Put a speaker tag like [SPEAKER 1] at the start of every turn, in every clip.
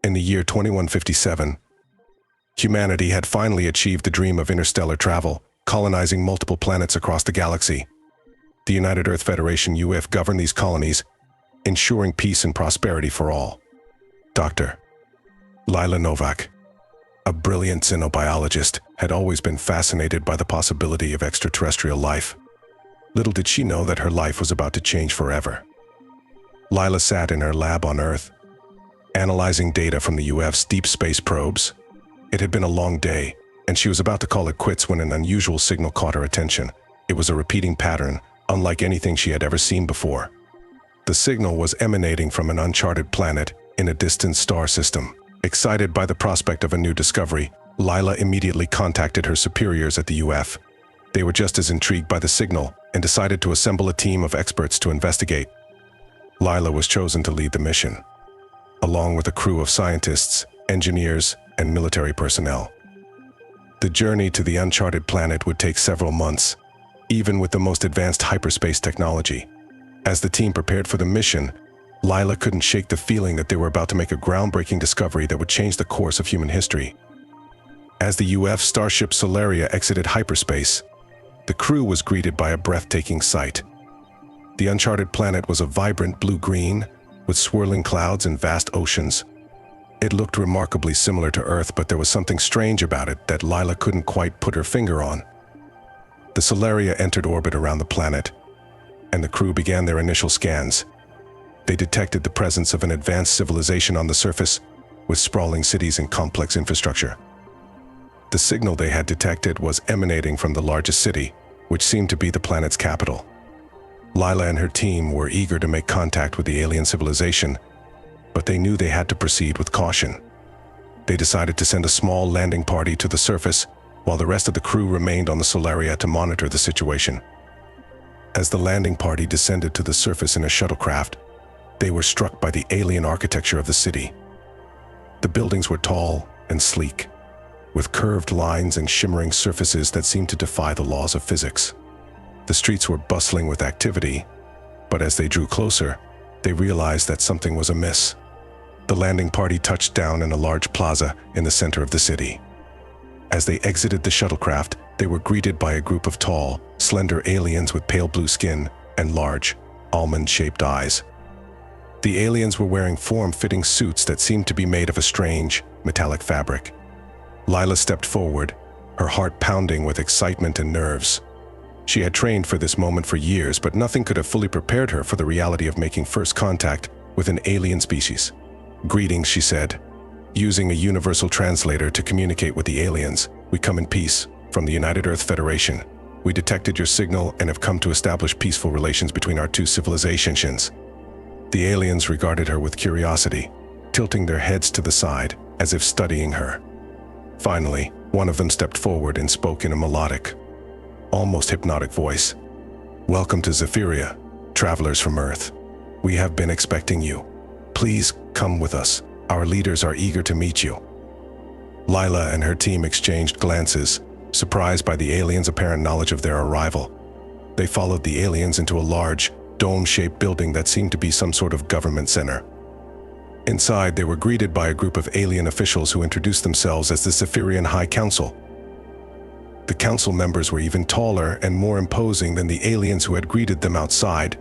[SPEAKER 1] In the year 2157, humanity had finally achieved the dream of interstellar travel, colonizing multiple planets across the galaxy. The United Earth Federation UF governed these colonies, ensuring peace and prosperity for all. Dr. Lila Novak, a brilliant xenobiologist, had always been fascinated by the possibility of extraterrestrial life. Little did she know that her life was about to change forever. Lila sat in her lab on Earth, analyzing data from the UF's deep space probes. It had been a long day, and she was about to call it quits when an unusual signal caught her attention. It was a repeating pattern, unlike anything she had ever seen before. The signal was emanating from an uncharted planet in a distant star system. Excited by the prospect of a new discovery, Lila immediately contacted her superiors at the UF. They were just as intrigued by the signal and decided to assemble a team of experts to investigate. Lila was chosen to lead the mission, along with a crew of scientists, engineers, and military personnel. The journey to the uncharted planet would take several months, even with the most advanced hyperspace technology. As the team prepared for the mission, Lila couldn't shake the feeling that they were about to make a groundbreaking discovery that would change the course of human history. As the UF starship Solaria exited hyperspace, the crew was greeted by a breathtaking sight. The uncharted planet was a vibrant blue-green, with swirling clouds and vast oceans. It looked remarkably similar to Earth, but there was something strange about it that Lila couldn't quite put her finger on. The Solaria entered orbit around the planet, and the crew began their initial scans. They detected the presence of an advanced civilization on the surface, with sprawling cities and complex infrastructure. The signal they had detected was emanating from the largest city, which seemed to be the planet's capital. Lila and her team were eager to make contact with the alien civilization, but they knew they had to proceed with caution. They decided to send a small landing party to the surface, while the rest of the crew remained on the Solaria to monitor the situation. As the landing party descended to the surface in a shuttlecraft, they were struck by the alien architecture of the city. The buildings were tall and sleek, with curved lines and shimmering surfaces that seemed to defy the laws of physics. The streets were bustling with activity, but as they drew closer, they realized that something was amiss. The landing party touched down in a large plaza in the center of the city. As they exited the shuttlecraft, they were greeted by a group of tall, slender aliens with pale blue skin and large, almond-shaped eyes. The aliens were wearing form-fitting suits that seemed to be made of a strange, metallic fabric. Lila stepped forward, her heart pounding with excitement and nerves. She had trained for this moment for years, but nothing could have fully prepared her for the reality of making first contact with an alien species. "Greetings," she said. Using a universal translator to communicate with the aliens, "We come in peace, from the United Earth Federation. We detected your signal and have come to establish peaceful relations between our two civilizations." The aliens regarded her with curiosity, tilting their heads to the side, as if studying her. Finally, one of them stepped forward and spoke in a melodic, almost hypnotic voice. "Welcome to Zephyria, travelers from Earth. We have been expecting you. Please come with us. Our leaders are eager to meet you." Lila and her team exchanged glances, surprised by the aliens' apparent knowledge of their arrival. They followed the aliens into a large, dome-shaped building that seemed to be some sort of government center. Inside, they were greeted by a group of alien officials who introduced themselves as the Zephyrian High Council. The council members were even taller and more imposing than the aliens who had greeted them outside,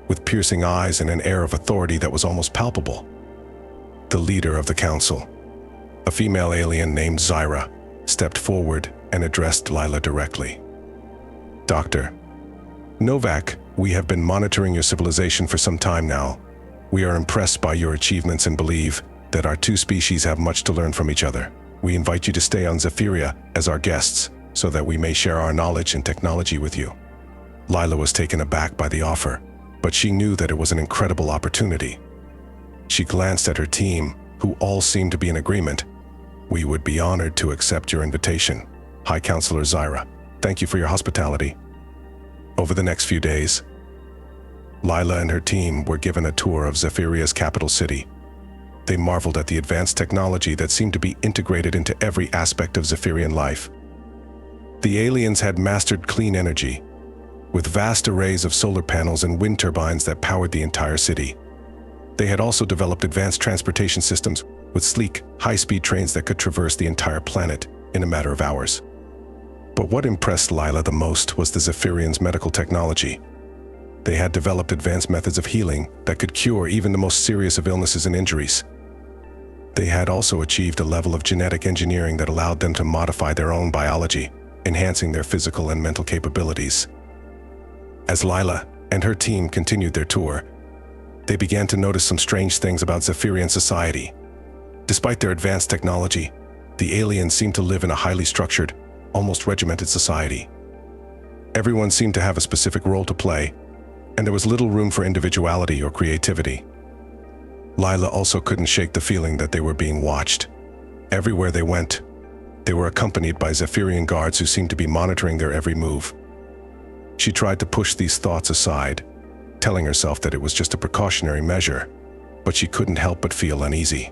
[SPEAKER 1] with piercing eyes and an air of authority that was almost palpable. The leader of the council, a female alien named Zyra, stepped forward and addressed Lila directly. "Dr. Novak, we have been monitoring your civilization for some time now. We are impressed by your achievements and believe that our two species have much to learn from each other. We invite you to stay on Zephyria as our guests, so that we may share our knowledge and technology with you." Lila was taken aback by the offer, but she knew that it was an incredible opportunity. She glanced at her team, who all seemed to be in agreement. "We would be honored to accept your invitation, High Counselor Zyra. Thank you for your hospitality." Over the next few days, Lila and her team were given a tour of Zephyria's capital city. They marveled at the advanced technology that seemed to be integrated into every aspect of Zephyrian life. The aliens had mastered clean energy, with vast arrays of solar panels and wind turbines that powered the entire city. They had also developed advanced transportation systems with sleek, high-speed trains that could traverse the entire planet in a matter of hours. But what impressed Lila the most was the Zephyrians' medical technology. They had developed advanced methods of healing that could cure even the most serious of illnesses and injuries. They had also achieved a level of genetic engineering that allowed them to modify their own biology, enhancing their physical and mental capabilities. As Lila and her team continued their tour, they began to notice some strange things about Zephyrian society. Despite their advanced technology, the aliens seemed to live in a highly structured, almost regimented society. Everyone seemed to have a specific role to play, and there was little room for individuality or creativity. Lila also couldn't shake the feeling that they were being watched. Everywhere they went, they were accompanied by Zephyrian guards who seemed to be monitoring their every move. She tried to push these thoughts aside, telling herself that it was just a precautionary measure, but she couldn't help but feel uneasy.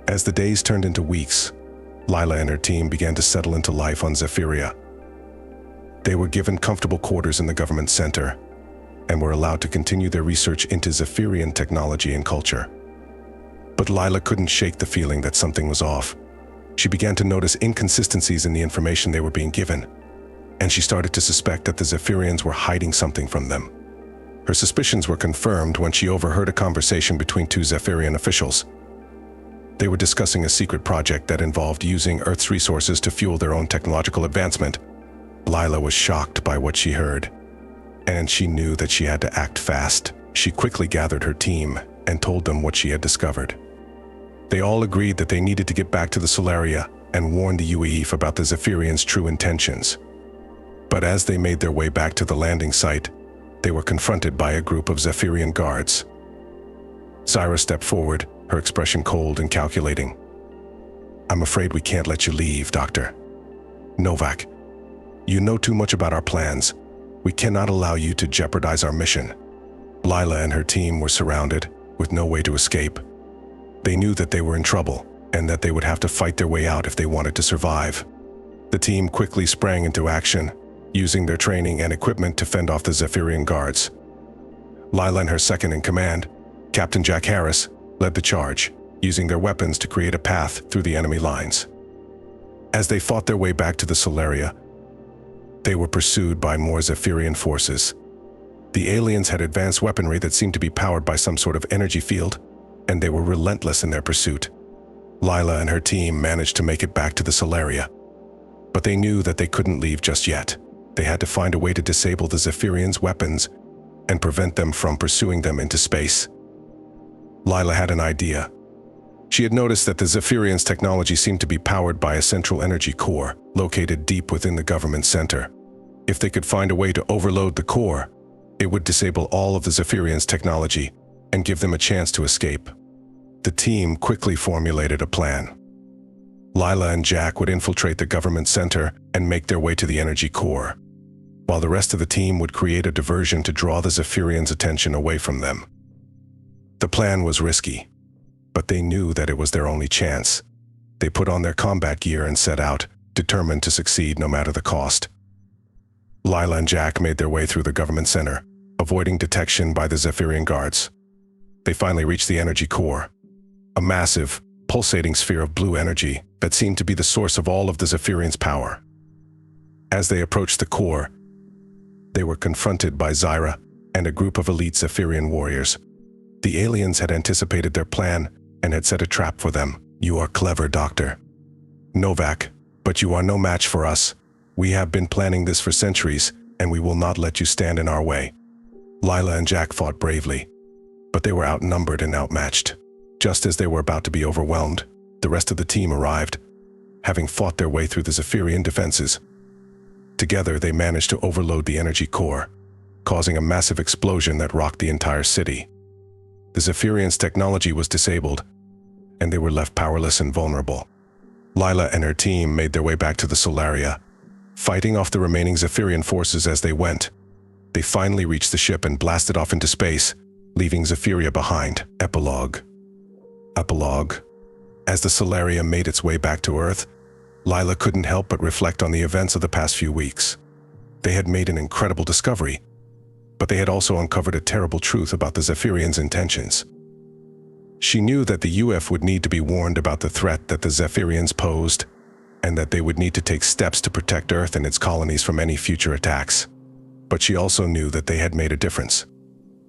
[SPEAKER 1] As the days turned into weeks, Lila and her team began to settle into life on Zephyria. They were given comfortable quarters in the government center and were allowed to continue their research into Zephyrian technology and culture. But Lila couldn't shake the feeling that something was off. She began to notice inconsistencies in the information they were being given, and she started to suspect that the Zephyrians were hiding something from them. Her suspicions were confirmed when she overheard a conversation between two Zephyrian officials. They were discussing a secret project that involved using Earth's resources to fuel their own technological advancement. Lila was shocked by what she heard, and she knew that she had to act fast. She quickly gathered her team and told them what she had discovered. They all agreed that they needed to get back to the Solaria and warn the UEF about the Zephyrians' true intentions. But as they made their way back to the landing site, they were confronted by a group of Zephyrian guards. Zyra stepped forward, her expression cold and calculating. "I'm afraid we can't let you leave, Dr. Novak. You know too much about our plans. We cannot allow you to jeopardize our mission." Lila and her team were surrounded, with no way to escape. They knew that they were in trouble, and that they would have to fight their way out if they wanted to survive. The team quickly sprang into action, using their training and equipment to fend off the Zephyrian guards. Lila and her second-in-command, Captain Jack Harris, led the charge, using their weapons to create a path through the enemy lines. As they fought their way back to the Solaria, they were pursued by more Zephyrian forces. The aliens had advanced weaponry that seemed to be powered by some sort of energy field, and they were relentless in their pursuit. Lila and her team managed to make it back to the Solaria, but they knew that they couldn't leave just yet. They had to find a way to disable the Zephyrians' weapons and prevent them from pursuing them into space. Lila had an idea. She had noticed that the Zephyrians' technology seemed to be powered by a central energy core located deep within the government center. If they could find a way to overload the core, it would disable all of the Zephyrians' technology and give them a chance to escape. The team quickly formulated a plan. Lila and Jack would infiltrate the government center and make their way to the energy core, while the rest of the team would create a diversion to draw the Zephyrians' attention away from them. The plan was risky, but they knew that it was their only chance. They put on their combat gear and set out, determined to succeed no matter the cost. Lila and Jack made their way through the government center, avoiding detection by the Zephyrian guards. They finally reached the energy core, a massive, pulsating sphere of blue energy that seemed to be the source of all of the Zephyrians' power. As they approached the core, they were confronted by Zyra and a group of elite Zephyrian warriors. The aliens had anticipated their plan and had set a trap for them. "You are clever, Dr. Novak, but you are no match for us. We have been planning this for centuries, and we will not let you stand in our way." Lila and Jack fought bravely, but they were outnumbered and outmatched. Just as they were about to be overwhelmed, the rest of the team arrived, having fought their way through the Zephyrian defenses. Together, they managed to overload the energy core, causing a massive explosion that rocked the entire city. The Zephyrians' technology was disabled, and they were left powerless and vulnerable. Lila and her team made their way back to the Solaria, fighting off the remaining Zephyrian forces as they went. They finally reached the ship and blasted off into space, leaving Zephyria behind. Epilogue. As the Solaria made its way back to Earth, Lila couldn't help but reflect on the events of the past few weeks. They had made an incredible discovery, but they had also uncovered a terrible truth about the Zephyrians' intentions. She knew that the UF would need to be warned about the threat that the Zephyrians posed, and that they would need to take steps to protect Earth and its colonies from any future attacks. But she also knew that they had made a difference.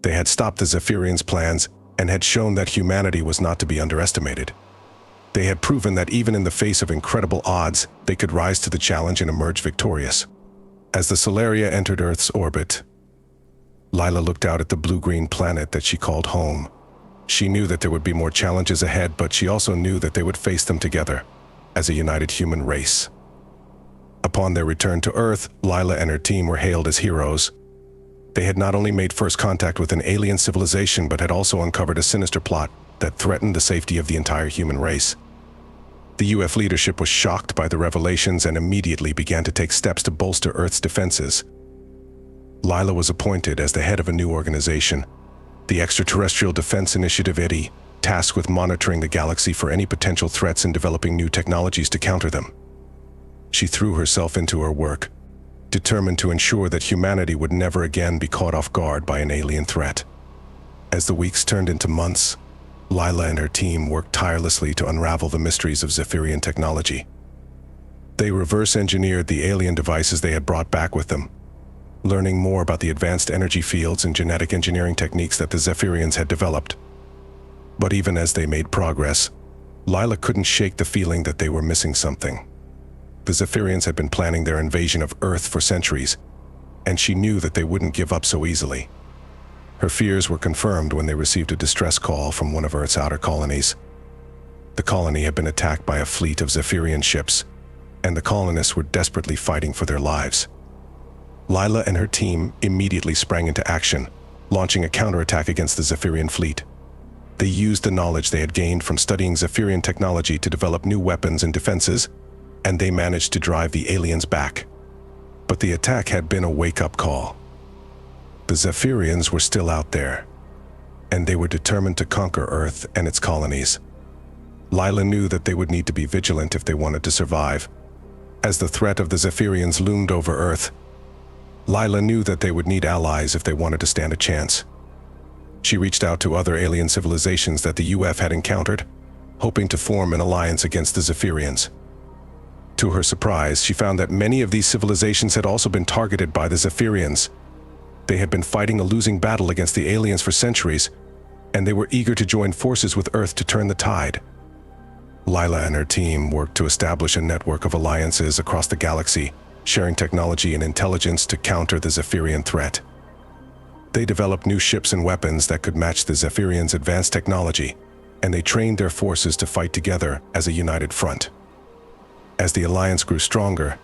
[SPEAKER 1] They had stopped the Zephyrians' plans and had shown that humanity was not to be underestimated. They had proven that even in the face of incredible odds, they could rise to the challenge and emerge victorious. As the Solaria entered Earth's orbit, Lila looked out at the blue-green planet that she called home. She knew that there would be more challenges ahead, but she also knew that they would face them together, as a united human race. Upon their return to Earth, Lila and her team were hailed as heroes. They had not only made first contact with an alien civilization, but had also uncovered a sinister plot that threatened the safety of the entire human race. The UF leadership was shocked by the revelations and immediately began to take steps to bolster Earth's defenses. Lila was appointed as the head of a new organization, the Extraterrestrial Defense Initiative (EDI), tasked with monitoring the galaxy for any potential threats and developing new technologies to counter them. She threw herself into her work, determined to ensure that humanity would never again be caught off guard by an alien threat. As the weeks turned into months, Lila and her team worked tirelessly to unravel the mysteries of Zephyrian technology. They reverse-engineered the alien devices they had brought back with them, learning more about the advanced energy fields and genetic engineering techniques that the Zephyrians had developed. But even as they made progress, Lila couldn't shake the feeling that they were missing something. The Zephyrians had been planning their invasion of Earth for centuries, and she knew that they wouldn't give up so easily. Her fears were confirmed when they received a distress call from one of Earth's outer colonies. The colony had been attacked by a fleet of Zephyrian ships, and the colonists were desperately fighting for their lives. Lila and her team immediately sprang into action, launching a counterattack against the Zephyrian fleet. They used the knowledge they had gained from studying Zephyrian technology to develop new weapons and defenses, and they managed to drive the aliens back. But the attack had been a wake-up call. The Zephyrians were still out there, and they were determined to conquer Earth and its colonies. Lila knew that they would need to be vigilant if they wanted to survive. As the threat of the Zephyrians loomed over Earth, Lila knew that they would need allies if they wanted to stand a chance. She reached out to other alien civilizations that the UF had encountered, hoping to form an alliance against the Zephyrians. To her surprise, she found that many of these civilizations had also been targeted by the Zephyrians. They had been fighting a losing battle against the aliens for centuries, and they were eager to join forces with Earth to turn the tide. Lila and her team worked to establish a network of alliances across the galaxy, sharing technology and intelligence to counter the Zephyrian threat. They developed new ships and weapons that could match the Zephyrians' advanced technology, and they trained their forces to fight together as a united front. As the alliance grew stronger,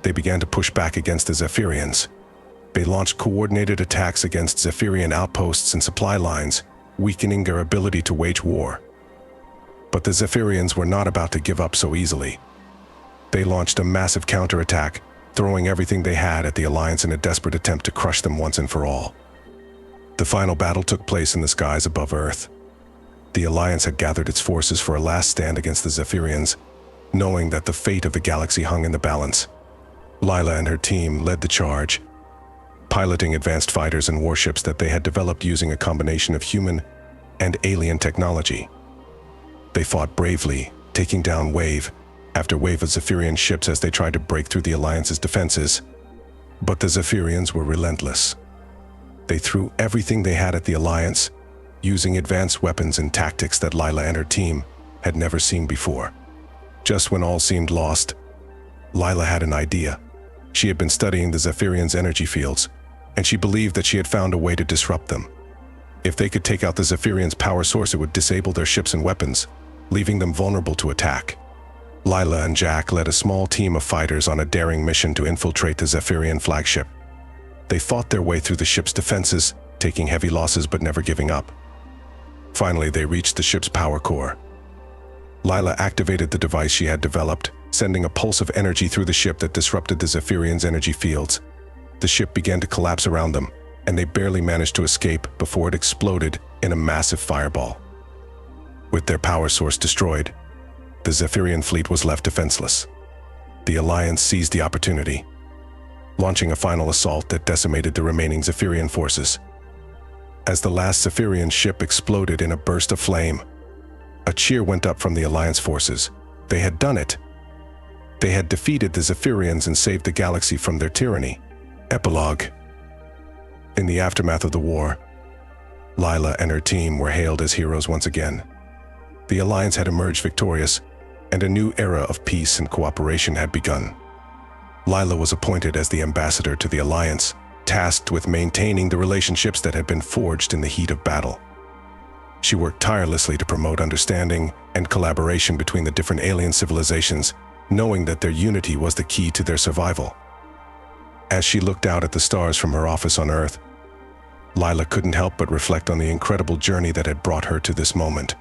[SPEAKER 1] they began to push back against the Zephyrians. They launched coordinated attacks against Zephyrian outposts and supply lines, weakening their ability to wage war. But the Zephyrians were not about to give up so easily. They launched a massive counterattack, throwing everything they had at the Alliance in a desperate attempt to crush them once and for all. The final battle took place in the skies above Earth. The Alliance had gathered its forces for a last stand against the Zephyrians, knowing that the fate of the galaxy hung in the balance. Lila and her team led the charge, piloting advanced fighters and warships that they had developed using a combination of human and alien technology. They fought bravely, taking down wave after wave of Zephyrian ships as they tried to break through the Alliance's defenses. But the Zephyrians were relentless. They threw everything they had at the Alliance, using advanced weapons and tactics that Lila and her team had never seen before. Just when all seemed lost, Lila had an idea. She had been studying the Zephyrians' energy fields, and she believed that she had found a way to disrupt them. If they could take out the Zephyrians' power source, it would disable their ships and weapons, leaving them vulnerable to attack. Lila and Jack led a small team of fighters on a daring mission to infiltrate the Zephyrian flagship. They fought their way through the ship's defenses, taking heavy losses but never giving up. Finally, they reached the ship's power core. Lila activated the device she had developed, sending a pulse of energy through the ship that disrupted the Zephyrians' energy fields. The ship began to collapse around them, and they barely managed to escape before it exploded in a massive fireball. With their power source destroyed, the Zephyrian fleet was left defenseless. The Alliance seized the opportunity. launching a final assault that decimated the remaining Zephyrian forces. As the last Zephyrian ship exploded in a burst of flame, a cheer went up from the Alliance forces. They had done it. They had defeated the Zephyrians and saved the galaxy from their tyranny. Epilogue. In the aftermath of the war, Lila and her team were hailed as heroes once again. The Alliance had emerged victorious, and a new era of peace and cooperation had begun. Lila was appointed as the ambassador to the Alliance, tasked with maintaining the relationships that had been forged in the heat of battle. She worked tirelessly to promote understanding and collaboration between the different alien civilizations, knowing that their unity was the key to their survival. As she looked out at the stars from her office on Earth, Lila couldn't help but reflect on the incredible journey that had brought her to this moment.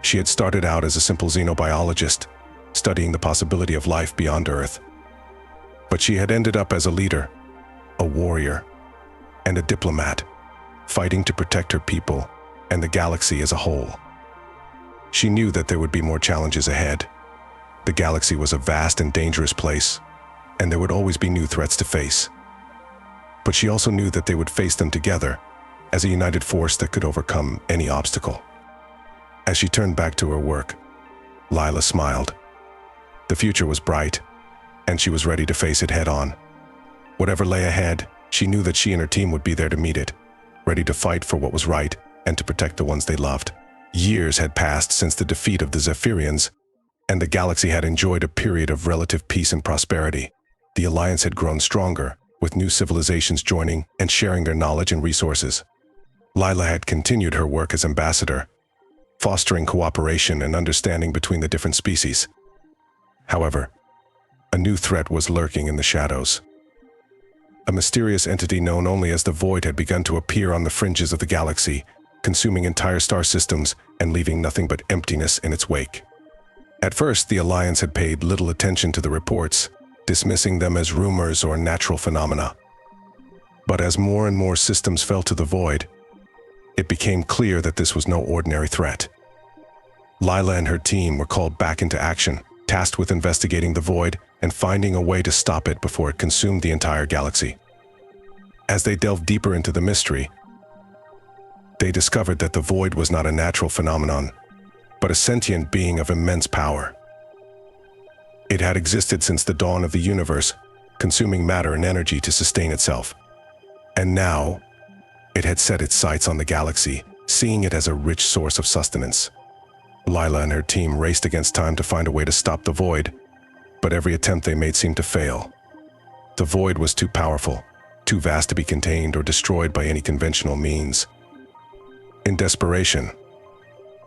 [SPEAKER 1] She had started out as a simple xenobiologist, studying the possibility of life beyond Earth. But she had ended up as a leader, a warrior, and a diplomat, fighting to protect her people and the galaxy as a whole. She knew that there would be more challenges ahead. The galaxy was a vast and dangerous place, and there would always be new threats to face. But she also knew that they would face them together, as a united force that could overcome any obstacle. As she turned back to her work, Lila smiled. The future was bright, and she was ready to face it head-on. Whatever lay ahead, she knew that she and her team would be there to meet it, ready to fight for what was right and to protect the ones they loved. Years had passed since the defeat of the Zephyrians, and the galaxy had enjoyed a period of relative peace and prosperity. The Alliance had grown stronger, with new civilizations joining and sharing their knowledge and resources. Lila had continued her work as ambassador, fostering cooperation and understanding between the different species. However, a new threat was lurking in the shadows. A mysterious entity known only as the Void had begun to appear on the fringes of the galaxy, consuming entire star systems and leaving nothing but emptiness in its wake. At first, the Alliance had paid little attention to the reports, dismissing them as rumors or natural phenomena. But as more and more systems fell to the Void, it became clear that this was no ordinary threat. Lila and her team were called back into action, tasked with investigating the Void and finding a way to stop it before it consumed the entire galaxy. As they delved deeper into the mystery, they discovered that the Void was not a natural phenomenon, but a sentient being of immense power. It had existed since the dawn of the universe, consuming matter and energy to sustain itself. And now, it had set its sights on the galaxy, seeing it as a rich source of sustenance. Lila and her team raced against time to find a way to stop the Void, but every attempt they made seemed to fail. The Void was too powerful, too vast to be contained or destroyed by any conventional means. In desperation,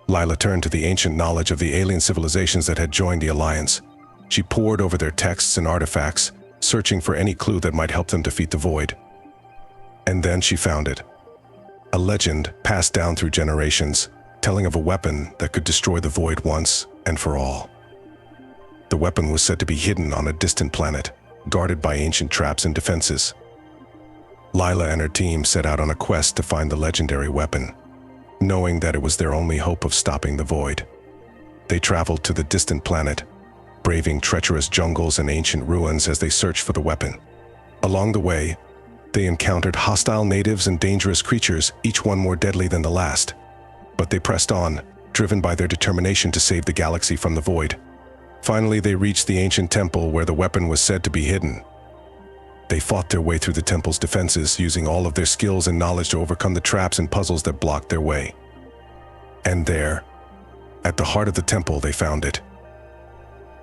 [SPEAKER 1] Lila turned to the ancient knowledge of the alien civilizations that had joined the Alliance. She pored over their texts and artifacts, searching for any clue that might help them defeat the Void. And then she found it. A legend passed down through generations, telling of a weapon that could destroy the Void once and for all. The weapon was said to be hidden on a distant planet, guarded by ancient traps and defenses. Lila and her team set out on a quest to find the legendary weapon, knowing that it was their only hope of stopping the Void. They traveled to the distant planet, braving treacherous jungles and ancient ruins as they searched for the weapon. Along the way, they encountered hostile natives and dangerous creatures, each one more deadly than the last. But they pressed on, driven by their determination to save the galaxy from the Void. Finally, they reached the ancient temple where the weapon was said to be hidden. They fought their way through the temple's defenses, using all of their skills and knowledge to overcome the traps and puzzles that blocked their way. And there, at the heart of the temple, they found it.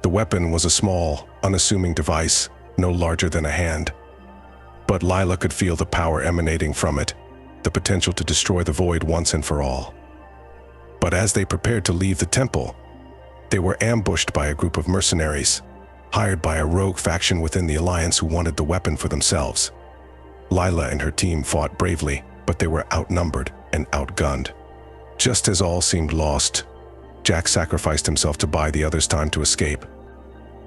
[SPEAKER 1] The weapon was a small, unassuming device, no larger than a hand. But Lila could feel the power emanating from it, the potential to destroy the Void once and for all. But as they prepared to leave the temple, they were ambushed by a group of mercenaries, hired by a rogue faction within the Alliance who wanted the weapon for themselves. Lila and her team fought bravely, but they were outnumbered and outgunned. Just as all seemed lost, Jack sacrificed himself to buy the others time to escape.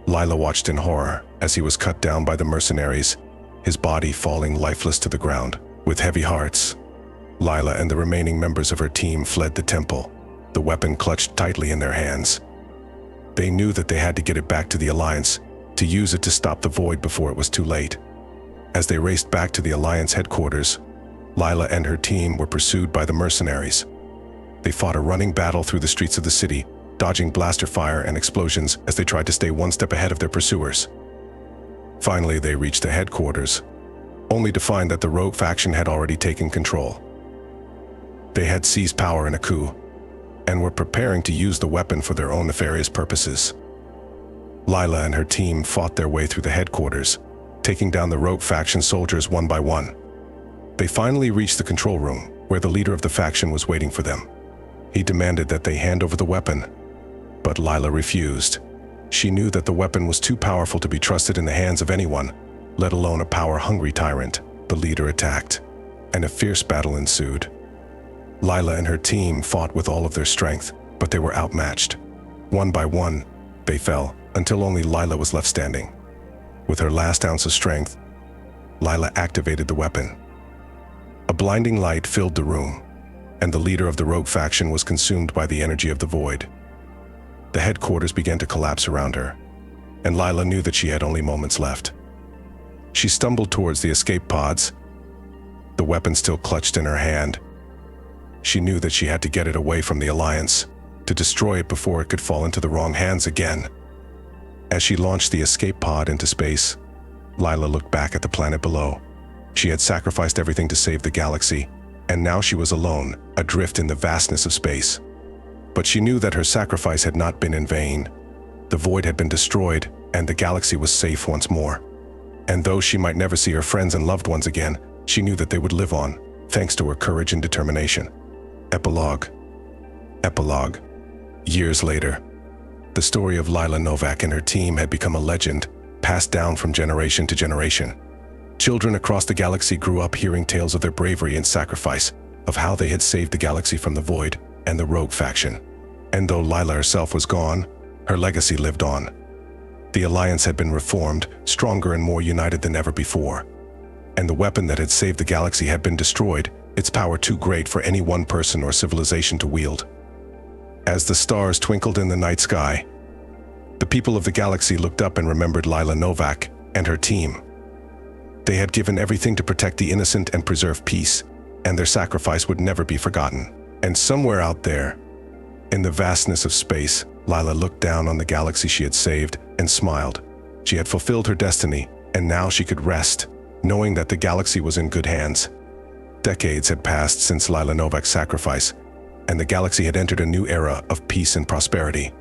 [SPEAKER 1] Lila watched in horror as he was cut down by the mercenaries, his body falling lifeless to the ground. With heavy hearts, Lila and the remaining members of her team fled the temple, the weapon clutched tightly in their hands. They knew that they had to get it back to the Alliance, to use it to stop the Void before it was too late. As they raced back to the Alliance headquarters, Lila and her team were pursued by the mercenaries. They fought a running battle through the streets of the city, dodging blaster fire and explosions as they tried to stay one step ahead of their pursuers. Finally, they reached the headquarters, only to find that the rogue faction had already taken control. They had seized power in a coup, and were preparing to use the weapon for their own nefarious purposes. Lila and her team fought their way through the headquarters, taking down the rogue faction soldiers one by one. They finally reached the control room, where the leader of the faction was waiting for them. He demanded that they hand over the weapon, but Lila refused. She knew that the weapon was too powerful to be trusted in the hands of anyone, let alone a power-hungry tyrant. The leader attacked, and a fierce battle ensued. Lila and her team fought with all of their strength, but they were outmatched. One by one, they fell, until only Lila was left standing. With her last ounce of strength, Lila activated the weapon. A blinding light filled the room, and the leader of the rogue faction was consumed by the energy of the void. The headquarters began to collapse around her, and Lila knew that she had only moments left. She stumbled towards the escape pods, the weapon still clutched in her hand. She knew that she had to get it away from the Alliance, to destroy it before it could fall into the wrong hands again. As she launched the escape pod into space, Lila looked back at the planet below. She had sacrificed everything to save the galaxy, and now she was alone, adrift in the vastness of space. But she knew that her sacrifice had not been in vain. The void had been destroyed, and the galaxy was safe once more. And though she might never see her friends and loved ones again, she knew that they would live on, thanks to her courage and determination. Epilogue. Epilogue. Years later, the story of Lila Novak and her team had become a legend, passed down from generation to generation. Children across the galaxy grew up hearing tales of their bravery and sacrifice, of how they had saved the galaxy from the void and the rogue faction. And though Lila herself was gone, her legacy lived on. The Alliance had been reformed, stronger and more united than ever before. And the weapon that had saved the galaxy had been destroyed, its power too great for any one person or civilization to wield. As the stars twinkled in the night sky, the people of the galaxy looked up and remembered Lila Novak and her team. They had given everything to protect the innocent and preserve peace, and their sacrifice would never be forgotten. And somewhere out there, in the vastness of space, Lila looked down on the galaxy she had saved and smiled. She had fulfilled her destiny, and now she could rest, knowing that the galaxy was in good hands. Decades had passed since Lila Novak's sacrifice, and the galaxy had entered a new era of peace and prosperity.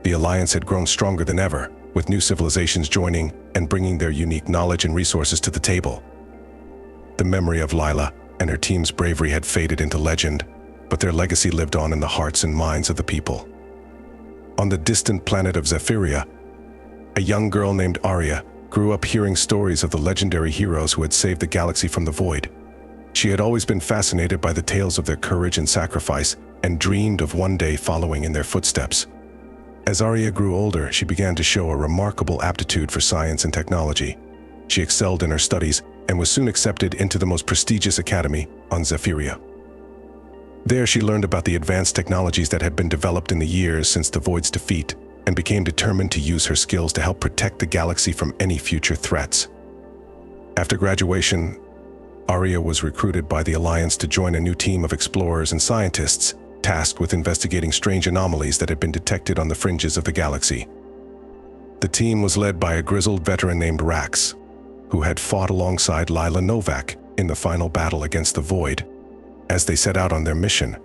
[SPEAKER 1] The Alliance had grown stronger than ever, with new civilizations joining and bringing their unique knowledge and resources to the table. The memory of Lila and her team's bravery had faded into legend, but their legacy lived on in the hearts and minds of the people. On the distant planet of Zephyria, a young girl named Arya grew up hearing stories of the legendary heroes who had saved the galaxy from the void. She had always been fascinated by the tales of their courage and sacrifice, and dreamed of one day following in their footsteps. As Arya grew older, she began to show a remarkable aptitude for science and technology. She excelled in her studies and was soon accepted into the most prestigious academy on Zephyria. There she learned about the advanced technologies that had been developed in the years since the Void's defeat, and became determined to use her skills to help protect the galaxy from any future threats. After graduation, Arya was recruited by the Alliance to join a new team of explorers and scientists, tasked with investigating strange anomalies that had been detected on the fringes of the galaxy. The team was led by a grizzled veteran named Rax, who had fought alongside Lila Novak in the final battle against the Void. As they set out on their mission,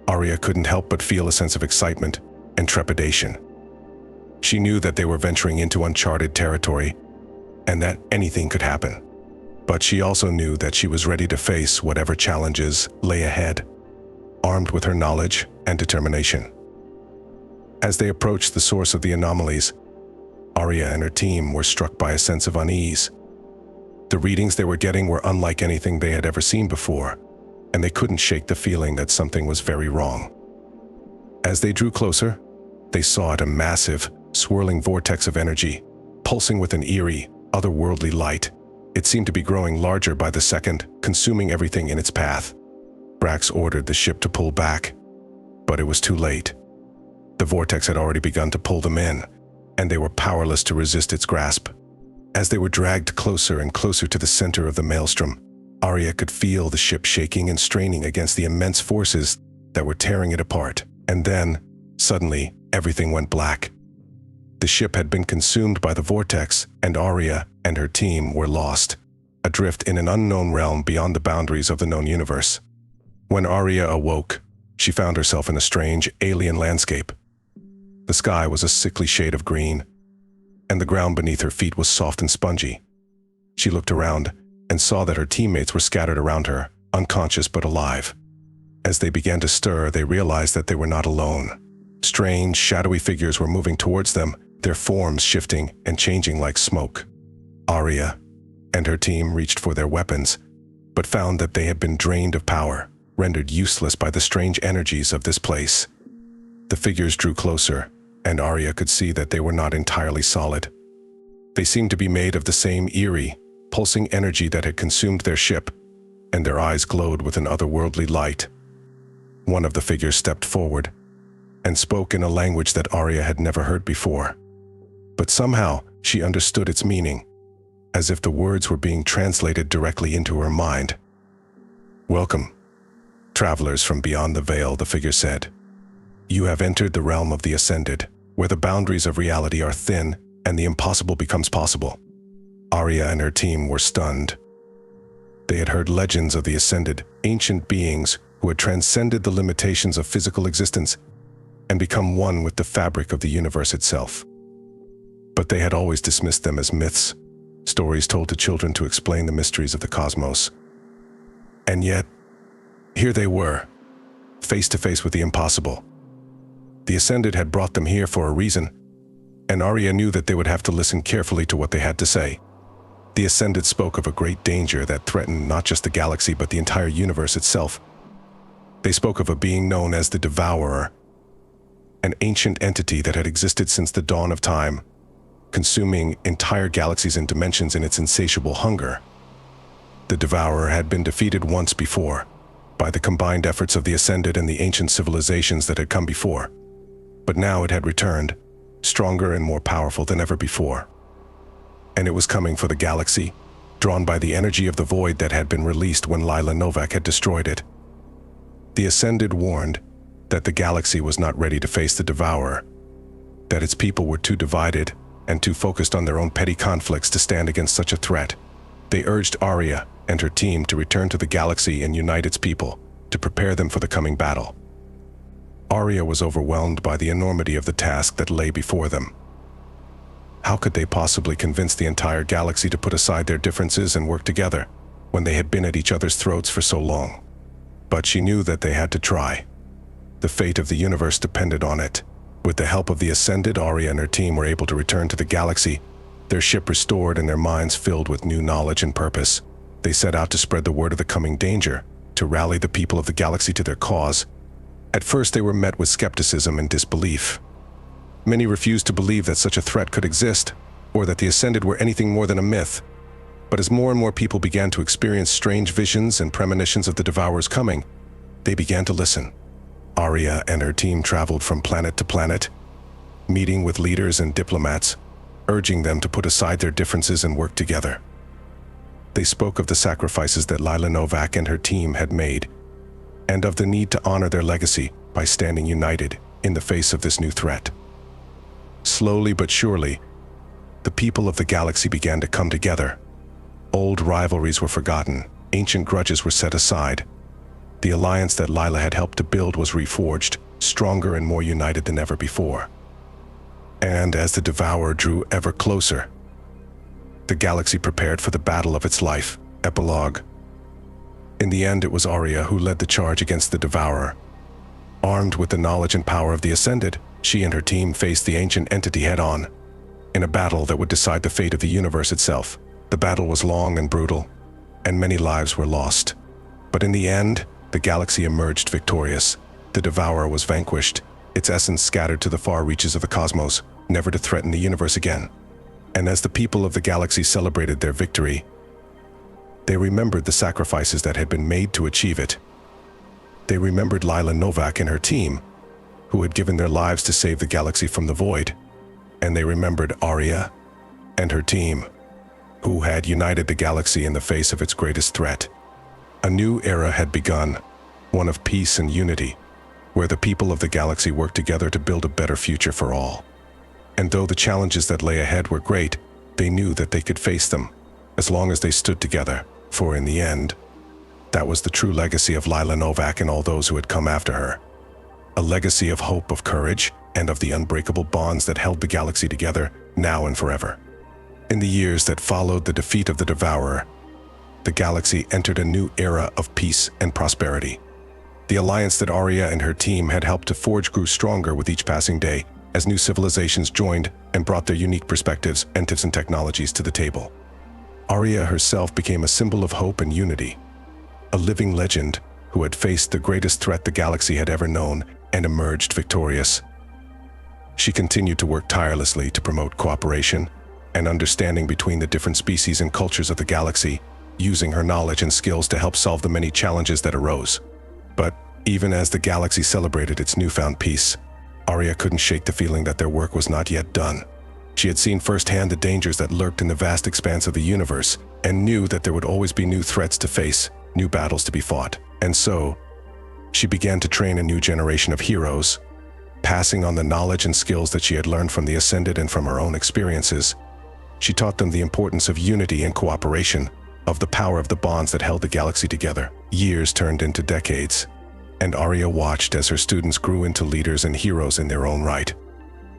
[SPEAKER 1] Arya couldn't help but feel a sense of excitement and trepidation. She knew that they were venturing into uncharted territory, and that anything could happen. But she also knew that she was ready to face whatever challenges lay ahead, armed with her knowledge and determination. As they approached the source of the anomalies, Arya and her team were struck by a sense of unease. The readings they were getting were unlike anything they had ever seen before, and they couldn't shake the feeling that something was very wrong. As they drew closer, they saw a massive, swirling vortex of energy, pulsing with an eerie, otherworldly light. It seemed to be growing larger by the second, consuming everything in its path. Brax ordered the ship to pull back, but it was too late. The vortex had already begun to pull them in, and they were powerless to resist its grasp. As they were dragged closer and closer to the center of the maelstrom, Arya could feel the ship shaking and straining against the immense forces that were tearing it apart. And then, suddenly, everything went black. The ship had been consumed by the vortex, and Arya and her team were lost, adrift in an unknown realm beyond the boundaries of the known universe. When Arya awoke, she found herself in a strange, alien landscape. The sky was a sickly shade of green, and the ground beneath her feet was soft and spongy. She looked around and saw that her teammates were scattered around her, unconscious but alive. As they began to stir, they realized that they were not alone. Strange, shadowy figures were moving towards them, their forms shifting and changing like smoke. Arya and her team reached for their weapons, but found that they had been drained of power, rendered useless by the strange energies of this place. The figures drew closer, and Arya could see that they were not entirely solid. They seemed to be made of the same eerie, pulsing energy that had consumed their ship, and their eyes glowed with an otherworldly light. One of the figures stepped forward and spoke in a language that Arya had never heard before. But somehow, she understood its meaning, as if the words were being translated directly into her mind. "Welcome, travelers from beyond the veil," the figure said. "You have entered the realm of the Ascended, where the boundaries of reality are thin and the impossible becomes possible." Arya and her team were stunned. They had heard legends of the Ascended, ancient beings who had transcended the limitations of physical existence and become one with the fabric of the universe itself. But they had always dismissed them as myths, stories told to children to explain the mysteries of the cosmos. And yet, here they were, face to face with the impossible. The Ascended had brought them here for a reason, and Arya knew that they would have to listen carefully to what they had to say. The Ascended spoke of a great danger that threatened not just the galaxy but the entire universe itself. They spoke of a being known as the Devourer, an ancient entity that had existed since the dawn of time, consuming entire galaxies and dimensions in its insatiable hunger. The Devourer had been defeated once before, by the combined efforts of the Ascended and the ancient civilizations that had come before. But now it had returned, stronger and more powerful than ever before. And it was coming for the galaxy, drawn by the energy of the void that had been released when Lila Novak had destroyed it. The Ascended warned that the galaxy was not ready to face the Devourer, that its people were too divided and too focused on their own petty conflicts to stand against such a threat. They urged Arya and her team to return to the galaxy and unite its people, to prepare them for the coming battle. Arya was overwhelmed by the enormity of the task that lay before them. How could they possibly convince the entire galaxy to put aside their differences and work together, when they had been at each other's throats for so long? But she knew that they had to try. The fate of the universe depended on it. With the help of the Ascended, Arya and her team were able to return to the galaxy, their ship restored and their minds filled with new knowledge and purpose. They set out to spread the word of the coming danger, to rally the people of the galaxy to their cause. At first, they were met with skepticism and disbelief. Many refused to believe that such a threat could exist, or that the Ascended were anything more than a myth. But as more and more people began to experience strange visions and premonitions of the Devourer's coming, they began to listen. Arya and her team traveled from planet to planet, meeting with leaders and diplomats, urging them to put aside their differences and work together. They spoke of the sacrifices that Lila Novak and her team had made, and of the need to honor their legacy by standing united in the face of this new threat. Slowly but surely, the people of the galaxy began to come together. Old rivalries were forgotten, ancient grudges were set aside. The alliance that Lila had helped to build was reforged, stronger and more united than ever before. And as the Devourer drew ever closer, the galaxy prepared for the battle of its life. Epilogue. In the end, it was Arya who led the charge against the Devourer. Armed with the knowledge and power of the Ascended, she and her team faced the ancient entity head-on, in a battle that would decide the fate of the universe itself. The battle was long and brutal, and many lives were lost. But in the end, the galaxy emerged victorious. The Devourer was vanquished, its essence scattered to the far reaches of the cosmos, never to threaten the universe again. And as the people of the galaxy celebrated their victory, they remembered the sacrifices that had been made to achieve it. They remembered Lila Novak and her team, who had given their lives to save the galaxy from the void. And they remembered Arya and her team, who had united the galaxy in the face of its greatest threat. A new era had begun, one of peace and unity, where the people of the galaxy worked together to build a better future for all. And though the challenges that lay ahead were great, they knew that they could face them, as long as they stood together, for in the end, that was the true legacy of Lila Novak and all those who had come after her. A legacy of hope, of courage, and of the unbreakable bonds that held the galaxy together, now and forever. In the years that followed the defeat of the Devourer, the galaxy entered a new era of peace and prosperity. The alliance that Arya and her team had helped to forge grew stronger with each passing day, as new civilizations joined and brought their unique perspectives and tips and technologies to the table. Arya herself became a symbol of hope and unity, a living legend who had faced the greatest threat the galaxy had ever known and emerged victorious. She continued to work tirelessly to promote cooperation and understanding between the different species and cultures of the galaxy, using her knowledge and skills to help solve the many challenges that arose. But even as the galaxy celebrated its newfound peace, Arya couldn't shake the feeling that their work was not yet done. She had seen firsthand the dangers that lurked in the vast expanse of the universe and knew that there would always be new threats to face, new battles to be fought. And so, she began to train a new generation of heroes, passing on the knowledge and skills that she had learned from the Ascended and from her own experiences. She taught them the importance of unity and cooperation, of the power of the bonds that held the galaxy together. Years turned into decades, and Arya watched as her students grew into leaders and heroes in their own right.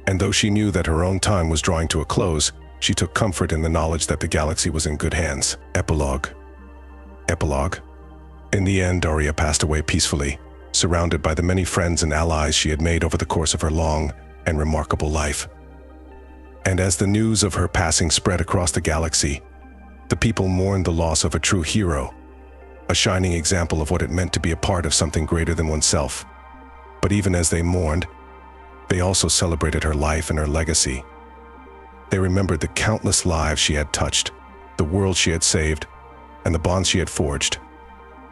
[SPEAKER 1] And though she knew that her own time was drawing to a close, she took comfort in the knowledge that the galaxy was in good hands. Epilogue. In the end, Arya passed away peacefully, surrounded by the many friends and allies she had made over the course of her long and remarkable life. And as the news of her passing spread across the galaxy, the people mourned the loss of a true hero, a shining example of what it meant to be a part of something greater than oneself. But even as they mourned, they also celebrated her life and her legacy. They remembered the countless lives she had touched, the world she had saved, and the bonds she had forged.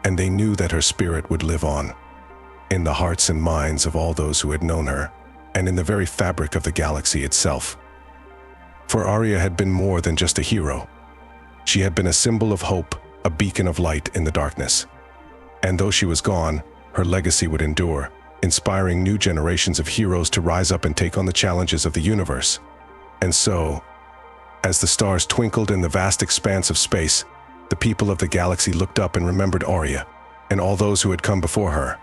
[SPEAKER 1] And they knew that her spirit would live on, in the hearts and minds of all those who had known her, and in the very fabric of the galaxy itself. For Arya had been more than just a hero. She had been a symbol of hope, a beacon of light in the darkness. And though she was gone, her legacy would endure, inspiring new generations of heroes to rise up and take on the challenges of the universe. And so, as the stars twinkled in the vast expanse of space, the people of the galaxy looked up and remembered Arya, and all those who had come before her.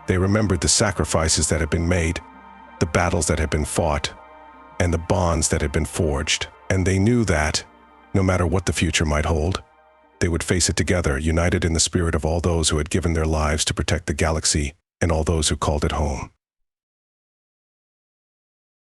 [SPEAKER 1] They remembered the sacrifices that had been made, the battles that had been fought, and the bonds that had been forged. And they knew that, no matter what the future might hold, they would face it together, united in the spirit of all those who had given their lives to protect the galaxy and all those who called it home.